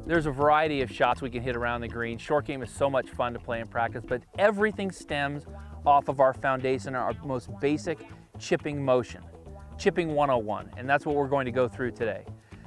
There's a variety of shots we can hit around the green. Short game is so much fun to play in practice, but everything stems off of our foundation, our most basic chipping motion, chipping 101, and that's what we're going to go through today.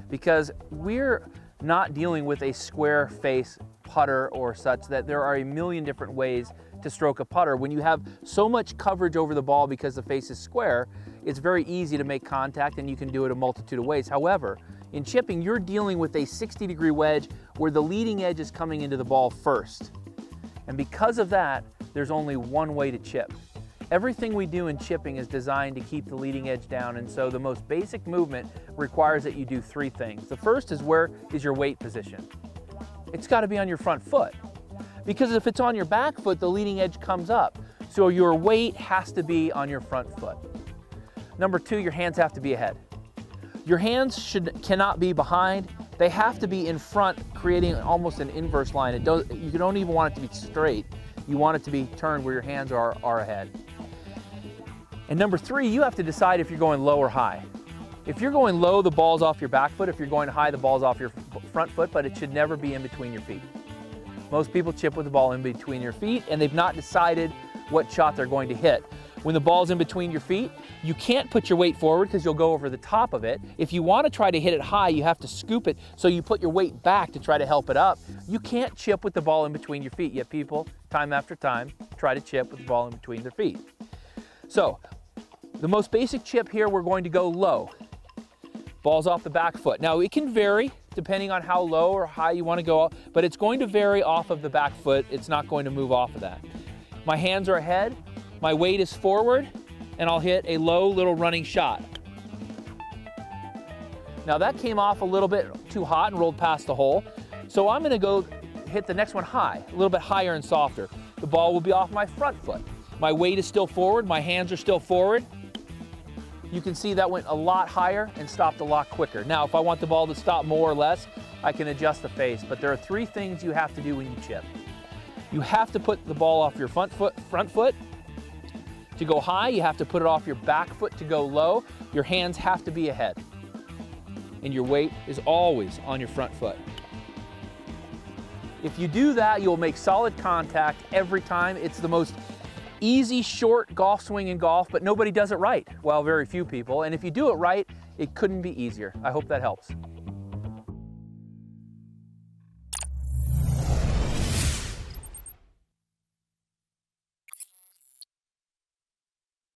Because we're not dealing with a square face putter or such, that there are a million different ways to stroke a putter. When you have so much coverage over the ball because the face is square, it's very easy to make contact, and you can do it a multitude of ways. However, in chipping, you're dealing with a 60-degree wedge where the leading edge is coming into the ball first. And because of that, there's only one way to chip. Everything we do in chipping is designed to keep the leading edge down, and so the most basic movement requires that you do three things. The first is, where is your weight position? It's got to be on your front foot, because if it's on your back foot, the leading edge comes up. So your weight has to be on your front foot. Number two, your hands have to be ahead. Your hands cannot be behind. They have to be in front, creating almost an inverse line. You don't even want it to be straight. You want it to be turned where your hands are ahead. And number three, you have to decide if you're going low or high. If you're going low, the ball's off your back foot. If you're going high, the ball's off your front foot, but it should never be in between your feet. Most people chip with the ball in between your feet, and they've not decided what shot they're going to hit. When the ball's in between your feet, you can't put your weight forward because you'll go over the top of it. If you want to try to hit it high, you have to scoop it, so you put your weight back to try to help it up. You can't chip with the ball in between your feet, yet people, time after time, try to chip with the ball in between their feet. So, the most basic chip here, we're going to go low. Ball's off the back foot. Now, it can vary depending on how low or high you want to go, but it's going to vary off of the back foot. It's not going to move off of that. My hands are ahead, my weight is forward, and I'll hit a low little running shot. Now that came off a little bit too hot and rolled past the hole, so I'm going to go hit the next one high, a little bit higher and softer. The ball will be off my front foot. My weight is still forward, my hands are still forward. You can see that went a lot higher and stopped a lot quicker. Now, if I want the ball to stop more or less, I can adjust the face, but there are three things you have to do when you chip. You have to put the ball off your front foot. To go high, you have to put it off your back foot to go low. Your hands have to be ahead. And your weight is always on your front foot. If you do that, you'll make solid contact every time. It's the most easy, short golf swing in golf, but nobody does it right. Well, very few people. And if you do it right, it couldn't be easier. I hope that helps.